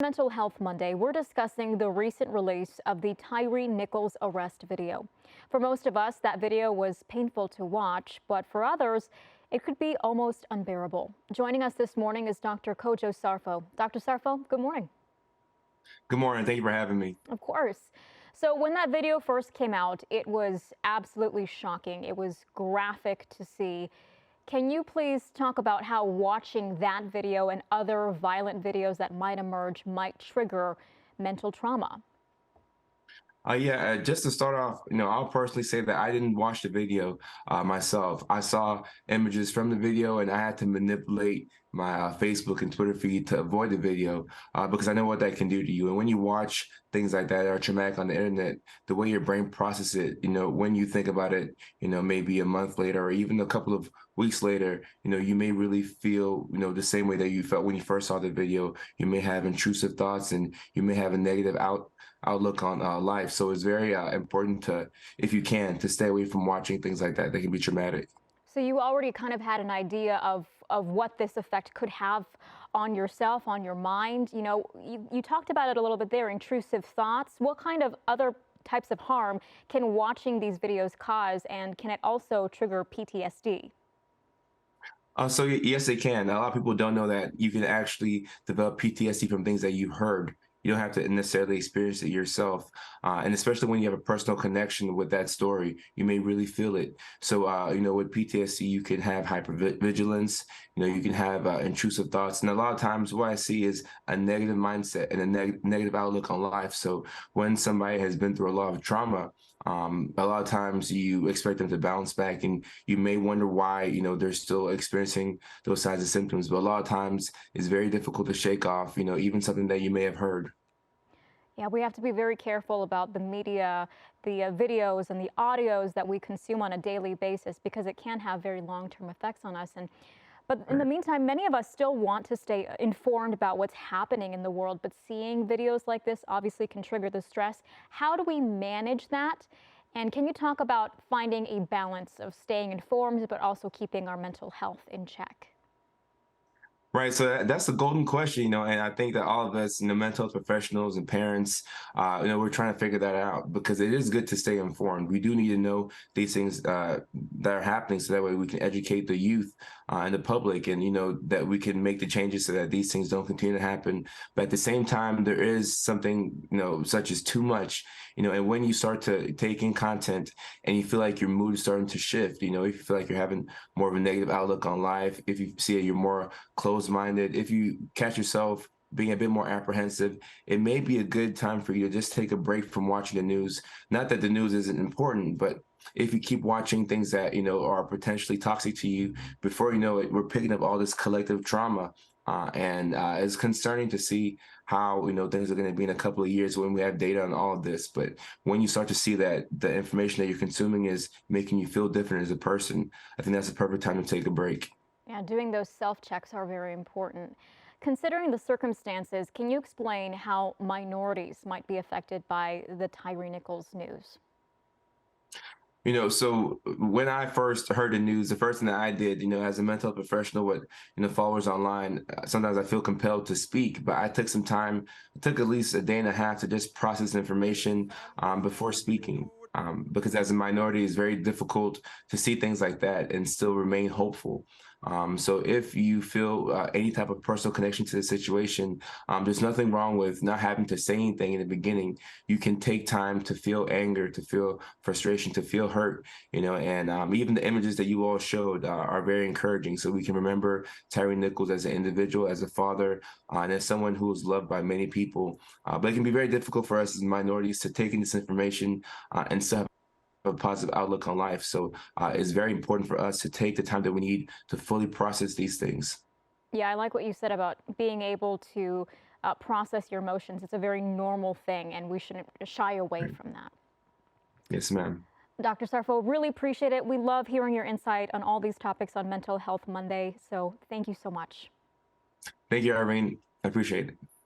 Mental Health Monday, we're discussing the recent release of the Tyree Nichols arrest video. For most of us, that video was painful to watch, but for others, it could be almost unbearable. Joining us this morning is Dr. Kojo Sarfo. Dr. Sarfo, good morning. Good morning. Thank you for having me. Of course. So when that video first came out, it was absolutely shocking. It was graphic to see. Can you please talk about how watching that video and other violent videos that might emerge might trigger mental trauma? Yeah, just to start off, I'll personally say that I didn't watch the video myself. I saw images from the video and I had to manipulate my Facebook and Twitter feed to avoid the video because I know what that can do to you. And when you watch things like that are traumatic on the internet, the way your brain processes it, when you think about it, maybe a month later or even a couple of weeks later, you may really feel, the same way that you felt when you first saw the video. You may have intrusive thoughts and you may have a negative outlook on life. So it's very important to, if you can, to stay away from watching things like that. They can be traumatic. So you already kind of had an idea of what this effect could have on yourself, on your mind. You talked about it a little bit there, intrusive thoughts. What kind of other types of harm can watching these videos cause, and can it also trigger PTSD? Yes, they can. A lot of people don't know that you can actually develop PTSD from things that you've heard. You don't have to necessarily experience it yourself. And especially when you have a personal connection with that story, you may really feel it. So, with PTSD, you can have hypervigilance, you can have intrusive thoughts. And a lot of times what I see is a negative mindset and a negative outlook on life. So when somebody has been through a lot of trauma, a lot of times you expect them to bounce back and you may wonder why, they're still experiencing those signs of symptoms. But a lot of times it's very difficult to shake off, even something that you may have heard. Yeah, we have to be very careful about the media, the videos and the audios that we consume on a daily basis because it can have very long-term effects on us. But in the Right. meantime, many of us still want to stay informed about what's happening in the world, but seeing videos like this obviously can trigger the stress. How do we manage that? And can you talk about finding a balance of staying informed, but also keeping our mental health in check? Right. So that's the golden question, and I think that all of us, mental health professionals and parents, we're trying to figure that out because it is good to stay informed. We do need to know these things that are happening so that way we can educate the youth and the public and, that we can make the changes so that these things don't continue to happen. But at the same time, there is something, such as too much, and when you start to take in content and you feel like your mood is starting to shift, if you feel like you're having more of a negative outlook on life, if you see it, you're more closed-minded, if you catch yourself being a bit more apprehensive, it may be a good time for you to just take a break from watching the news. Not that the news isn't important, but if you keep watching things that, are potentially toxic to you, before you know it, we're picking up all this collective trauma. And it's concerning to see how, things are going to be in a couple of years when we have data on all of this. But when you start to see that the information that you're consuming is making you feel different as a person, I think that's the perfect time to take a break. Yeah, doing those self-checks are very important. Considering the circumstances, can you explain how minorities might be affected by the Tyree Nichols news? So when I first heard the news, the first thing that I did, as a mental health professional with, followers online, sometimes I feel compelled to speak, but I took some time, it took at least a day and a half to just process information before speaking. Because as a minority, it's very difficult to see things like that and still remain hopeful. So if you feel any type of personal connection to the situation, there's nothing wrong with not having to say anything in the beginning. You can take time to feel anger, to feel frustration, to feel hurt, and even the images that you all showed are very encouraging. So we can remember Tyree Nichols as an individual, as a father, and as someone who is loved by many people. But it can be very difficult for us as minorities to take in this information and still have a positive outlook on life. So it's very important for us to take the time that we need to fully process these things. Yeah, I like what you said about being able to process your emotions. It's a very normal thing, and we shouldn't shy away Right. from that. Yes, ma'am. Dr. Sarfo, really appreciate it. We love hearing your insight on all these topics on Mental Health Monday. So thank you so much. Thank you, Irene. I appreciate it.